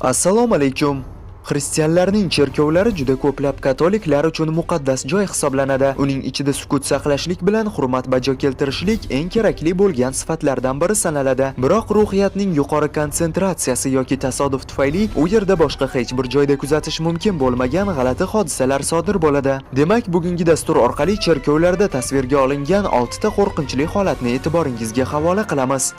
Assalomu alaykum. Xristianlarning cherkovlari juda ko'plab katoliklar uchun muqaddas joy hisoblanadi. Uning ichida sukut saqlashlik bilan hurmat bajo keltirishlik eng kerakli bo'lgan sifatlardan biri sanaladi. Biroq ruhiyatning yuqori konsentratsiyasi yoki tasodif tufayli u yerda boshqa hech bir joyda kuzatish mumkin bo'lmagan g'alati hodisalar sodir bo'ladi. Demak, bugungi dastur orqali cherkovlarda tasvirga olingan 6 ta qo'rqinchli holatni e'tiboringizga havola qilamiz.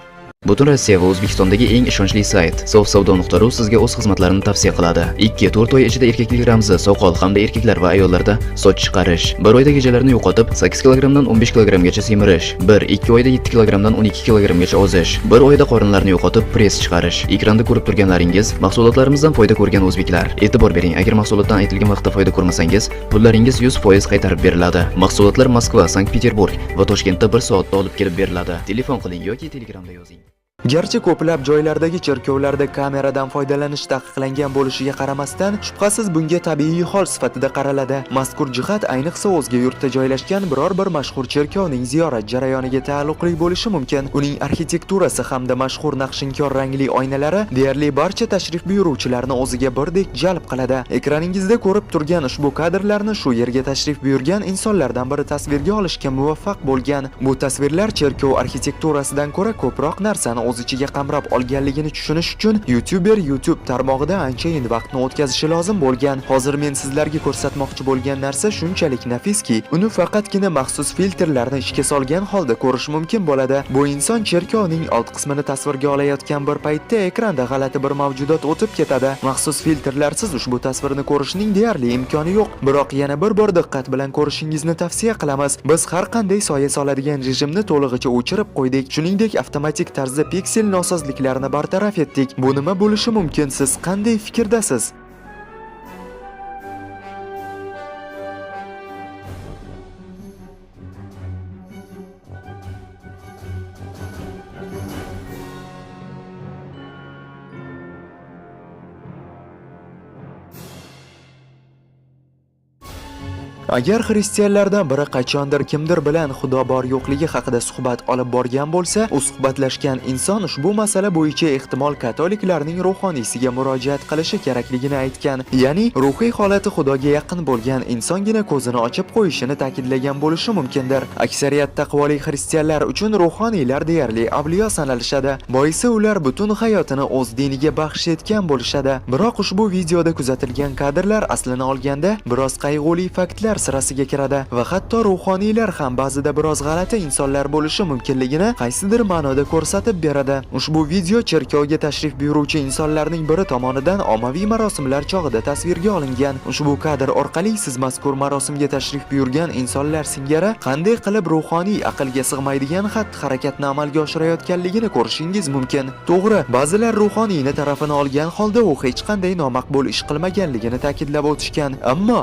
Butun Rossiya va O'zbekistondagi eng ishonchli sayt sovsavdo.ru sizga o'z xizmatlarini tavsiya qiladi. 2-4 oy ichida erkaklik ramzi soqol hamda erkaklar va ayollarda soch chiqarish, 1 oyda gejalarini yo'qotib 8 kilogramdan 15 kilogramgacha semirish, 1-2 oyda 7 kilogramdan 12 kilogramgacha ozish, 1 oyda qorinlarni yo'qotib press chiqarish. Ekranda ko'rib turganlaringiz mahsulotlarimizdan foyda ko'rgan o'zbeklar. E'tibor bering, agar mahsulotdan aytilgan vaqtda foyda ko'rmasangiz, pullaringiz 100% qaytarib beriladi. Mahsulotlar Moskva, Sankt-Peterburg va Toshkentda 1 soatda olib kelib beriladi. Telefon qiling yoki Telegramda yozing. Garchi ko'plab joylardagi cherkovlarda kameradan foydalanish taqiqlangan bo'lishiga qaramasdan, shubhasiz bunga tabiiy hol sifatida qaraladi. Mazkur jihat ayniqsa o'zga yurtda joylashgan biror bir mashhur cherkovning ziyorat jarayoniga taalluqli bo'lishi mumkin. Uning arxitekturasi hamda mashhur naqshinkor rangli oynalari deyarli barcha tashrif buyuruvchilarni o'ziga birdek jalb qiladi. Ekraningizda ko'rib turgan ushbu kadrlarni shu yerga tashrif buyurgan insonlardan biri tasvirga olishga muvaffaq bo'lgan. Bu tasvirlar cherkov arxitekturasidan ko'ra ko'proq narsani o'z ichiga qamrab olganligini tushunish uchun YouTuber YouTube tarmog'ida anchayin vaqtni o'tkazishi lozim bo'lgan. Hozir men sizlarga ko'rsatmoqchi bo'lgan narsa shunchalik nafiski, uni faqatgina maxsus filtrlarni ishga solgan holda ko'rish mumkin bo'ladi. Bu inson cherkovning old qismini tasvirga olayotgan bir paytda ekranda g'alati bir mavjudot o'tib ketadi. Maxsus filtrlarsiz ushbu tasvirni ko'rishning deyarli imkoni yo'q. Biroq yana bir bor diqqat bilan ko'rishingizni tavsiya qilamiz. Biz har qanday soya soladigan rejimni to'lig'icha o'chirib qo'ydik. Shuningdek, avtomatik tarzda piksel nosozliklarni bartaraf etdik. Bu nima bo'lishi mumkin? Siz qanday fikrdasiz? Agar xristianlardan biri qachondir kimdir bilan xudo bor yo'qligi haqida suhbat olib borgan bo'lsa, u suhbatlashgan inson ushbu masala bo'yicha ehtimol katoliklarning ruhoniysiga murojaat qilishi kerakligini aytgan. Ya'ni ruhiy holati xudoga yaqin bo'lgan insongina ko'zini ochib qo'yishini ta'kidlagan bo'lishi mumkindir. Aksariyat taqvoli xristianlar uchun ruhoniylar deyarli avliyo sanalishadi. Boisi ular butun hayotini o'z diniga baxsh etgan bo'lishadi. Biroq ushbu videoda kuzatilgan kadrlar aslini olganda biroz qayg'uli faktlar sirasiga kiradi va hatto ruhoniylar ham ba'zida biroz g'alati insonlar bo'lishi mumkinligini qaysidir ma'noda ko'rsatib beradi. Ushbu video cherkovga tashrif buyuruvchi insonlarning biri tomonidan ommaviy marosimlar chog'ida tasvirga olingan. Ushbu kadr orqali siz mazkur marosimga tashrif buyurgan insonlar singari qanday qilib ruhoniy aqlga sig'maydigan xatti-harakatni amalga oshirayotganligini ko'rishingiz mumkin. To'g'ri, ba'zilar ruhoniyni tarafini olgan holda u hech qanday nomaqbul ish qilmaganligini ta'kidlab o'tishgan. Ammo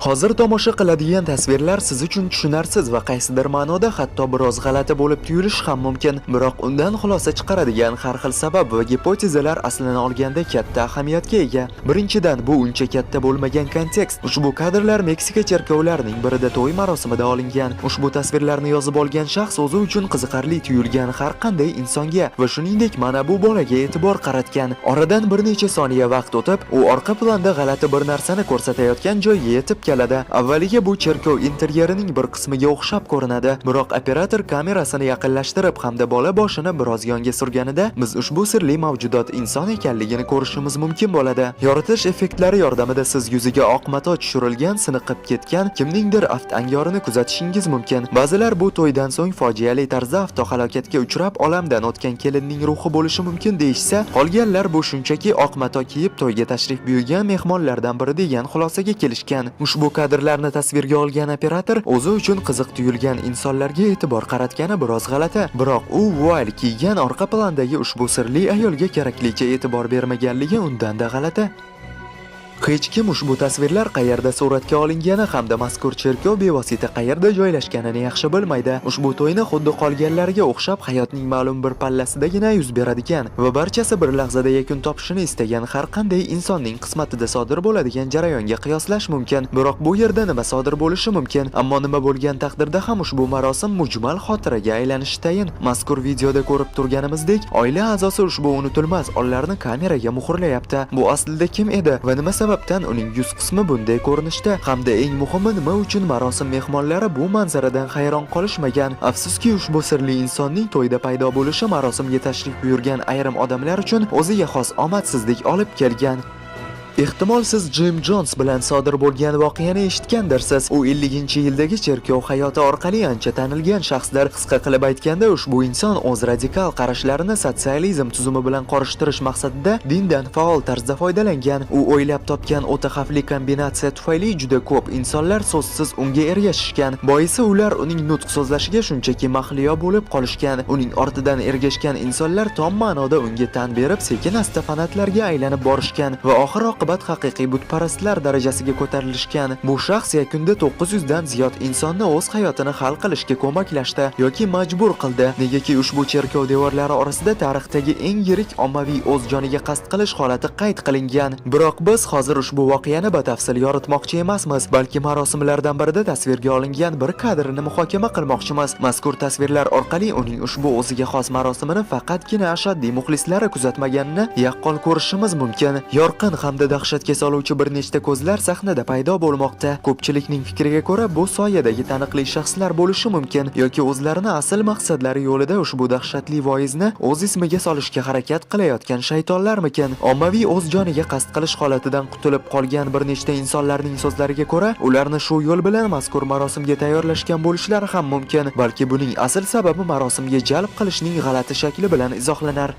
hozir tomosha qiladigan tasvirlar siz uchun tushunarsiz va qaysidir ma'noda hatto biroz g'alati bo'lib tuyulishi ham mumkin. Biroq undan xulosa chiqaradigan har xil sabab va gipotezalar aslini olganda katta ahamiyatga ega. Birinchidan, bu uncha katta bo'lmagan kontekst. Ushbu kadrlar Meksika cherkovlarining birida to'y marosimida olingan. Ushbu tasvirlarni yozib olgan shaxs o'zi uchun qiziqarli tuyulgan har qanday insonga va shuningdek mana bu bolaga e'tibor qaratgan. Oradan bir necha soniya vaqt o'tib, u orqa planda g'alati bir narsani ko'rsatayotgan joyga yetib Avvaliga bu cherkov interyerining bir qismiga o'xshab ko'rinadi, biroq operator kamerasini yaqinlashtirib hamda bola boshini biroz yonga surganida biz ushbu sirli mavjudot inson ekanligini ko'rishimiz mumkin bo'ladi. Yoritish effektlari yordamida siz yuziga oq mato tushirilgan, siniqib ketgan kimningdir avtoangorini kuzatishingiz mumkin. Ba'zilar bu to'ydan so'ng fojiali tarzda avtohalokatga uchrab olamdan o'tgan kelinning ruhi bo'lishi mumkin deyishsa, qolganlar bu shunchaki oq mato kiyib to'yga tashrif buyurgan mehmonlardan biri degan xulosaga kelishgan. Ushbu kadrlarni tasvirga olgan operator o'zi uchun qiziq tuyulgan insonlarga e'tibor qaratgani biroz g'alati. Biroq u voal kiygan orqa plandagi ushbu sirli ayolga keraklicha e'tibor bermaganligi undan-da g'alati. Hech kim ushbu tasvirlar qayerda suratga olingani hamda mazkur cherkov bevosita qayerda joylashganini yaxshi bilmaydi. Ushbu to'yni xuddi qolganlariga o'xshab hayotning ma'lum bir pallasidagina yuz beradigan va barchasi bir lahzada yakun topishini istagan har qanday insonning qismatida sodir bo'ladigan jarayonga qiyoslash mumkin. Biroq bu yerda nima sodir bo'lishi mumkin? Ammo nima bo'lgan taqdirda ham ushbu marosim mujmal xotiraga aylanishi tayin. Mazkur videoda ko'rib turganimizdek, oila a'zosi ushbu unutilmas onlarni kameraga muhrlayapti. Bu aslida kim edi va nima sababdan uning yuz qismi bunday ko'rinishda? Hamda eng muhimi, nima uchun marosim mehmonlari bu manzaradan hayron qolishmagan? Afsuski, ushbu sirli insonning to'yda paydo bo'lishi marosimga tashrif buyurgan ayrim odamlar uchun o'ziga xos omadsizlik olib kelgan. Ehtimol siz Jim Jones bilan sodir bo'lgan voqeani eshitgandirsiz. U 50-yildagi cherkov hayoti orqali ancha tanilgan shaxsdir. Qisqa qilib aytganda, ushbu inson o'z radikal qarashlarini sotsializm tuzumi bilan qorishtirish maqsadida dindan faol tarzda foydalangan. U o'ylab topgan o'ta xavfli kombinatsiya tufayli juda ko'p insonlar so'zsiz unga ergashishgan. Boisi ular uning nutq so'zlashiga shunchaki mahliyo bo'lib qolishgan. Uning ortidan ergashgan insonlar tom ma'noda unga tan berib, sekin-asta fanatlarga aylanib borishgan va oxir-oqibat haqiqiy butparastlar darajasiga ko'tarilishgan. Bu shaxs yakunda 900 dan ziyod insonni o'z hayotini hal qilishga ko'maklashdi yoki majbur qildi. Negaki ushbu cherkov devorlari orasida tarixdagi eng yirik ommaviy o'z joniga qasd qilish holati qayd qilingan. Biroq biz hozir ushbu voqeani batafsil yoritmoqchi emasmiz, balki marosimlardan birida tasvirga olingan bir kadrini muhokama qilmoqchimiz. Mazkur tasvirlar orqali uning ushbu o'ziga xos marosimini faqatgina ashaddiy muxlislari kuzatmaganini yaqqol ko'rishimiz mumkin. Yorqin hamda dahshatga soluvchi bir nechta ko'zlar sahnada paydo bo'lmoqda. Ko'pchilikning fikriga ko'ra, bu soyadagi taniqli shaxslar bo'lishi mumkin yoki o'zlarini asl maqsadlari yo'lida ushbu dahshatli voizni o'z ismiga solishga harakat qilayotgan shaytonlarmikin? Ommaviy o'z joniga qasd qilish holatidan qutulib qolgan bir nechta insonlarning so'zlariga ko'ra, ularni shu yo'l bilan mazkur marosimga tayyorlashgan bo'lishlari ham mumkin. Balki buning asl sababi marosimga jalb qilishning g'alati shakli bilan izohlanar.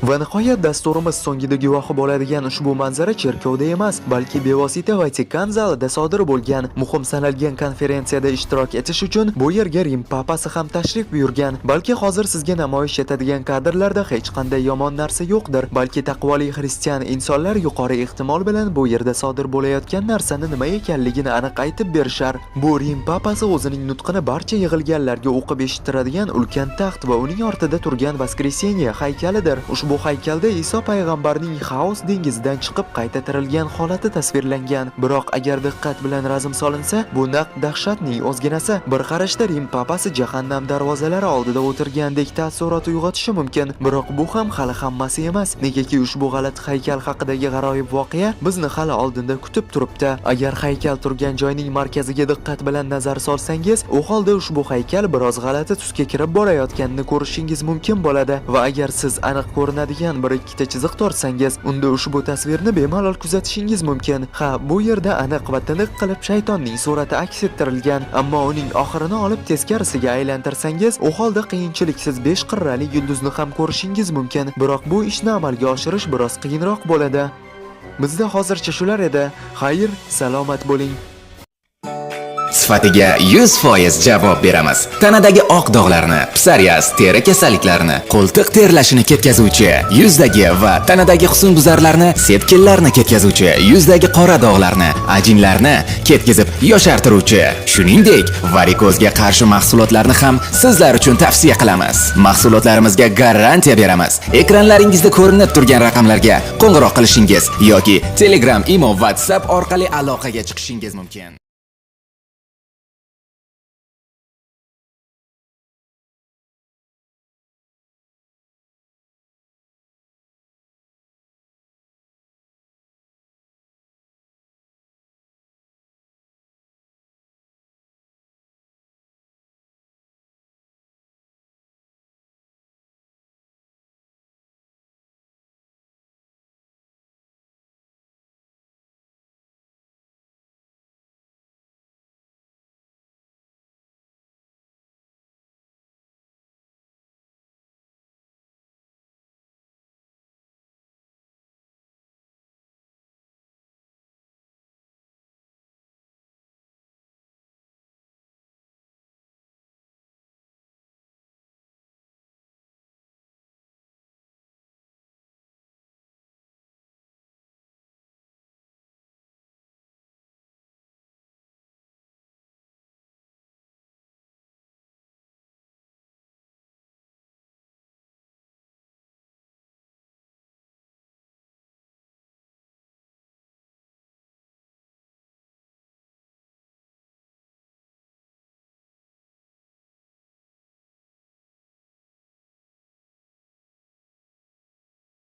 Va nihoyat dasturimiz so'ngida guvohi bo'ladigan ushbu manzara cherkovda emas, balki bevosita Vatikan zalida sodir bo'lgan. Muhim sanalgan konferensiyada ishtirok etish uchun bu yerga Rim papasi ham tashrif buyurgan. Balki hozir sizga namoyish etadigan kadrlarda hech qanday yomon narsa yo'qdir, balki taqvoli xristian insonlar yuqori ehtimol bilan bu yerda sodir bo'layotgan narsani nima ekanligini aniq aytib berishar. Bu Rim papasi o'zining nutqini barcha yig'ilganlarga o'qib eshittiradigan ulkan taxt va uning ortida turgan Voskreseniya haykalidir. Ushbu haykalda Iso payg'ambarning Xaos dengizidan chiqib qayta tirilgan holati tasvirlangan. Biroq agar diqqat bilan razm solinsa, bu naq dahshatning o'zginasi. Bir qarashda Rim papasi jahannam darvozalari oldida o'tirgandek taassurot uyg'otishi mumkin. Biroq bu ham hali hammasi emas. Negaki ushbu g'alati haykal haqidagi g'aroyib voqea bizni hali oldinda kutib turibdi. Agar haykal turgan joyning markaziga diqqat bilan nazar solsangiz, u holda ushbu haykal biroz g'alati tusga kirib borayotganini ko'rishingiz mumkin bo'ladi. Va agar siz aniq ko'rinadigan bir ikkita chiziq tortsangiz, unda ushbu tasvirni bemalol kuzatishingiz mumkin. Ha, bu yerda aniq va tiniq qilib shaytonning surati aks ettirilgan, ammo uning oxirini olib teskarisiga aylantirsangiz, u holda qiyinchiliksiz 5 qirrali yulduzni ham ko'rishingiz mumkin. Biroq bu ishni amalga oshirish biroz qiyinroq bo'ladi. Bizda hozircha shular edi. Xayr, salomat bo'ling. Sifatiga 100% javob beramiz. Tanadagi oq dog'larni, psoriaz, teri kasalliklarini, qo'ltiq terlashini ketkazuvchi, yuzdagi va tanadagi husnbuzarlarni, sepkillarni ketkazuvchi, yuzdagi qora dog'larni, ajinlarni ketkazib yoshartiruvchi, shuningdek, varikozga qarshi mahsulotlarni ham sizlar uchun tavsiya qilamiz. Mahsulotlarimizga garantiya beramiz. Ekranlaringizda ko'rinib turgan raqamlarga qo'ng'iroq qilishingiz yoki Telegram, Imo, WhatsApp orqali aloqaga chiqishingiz mumkin.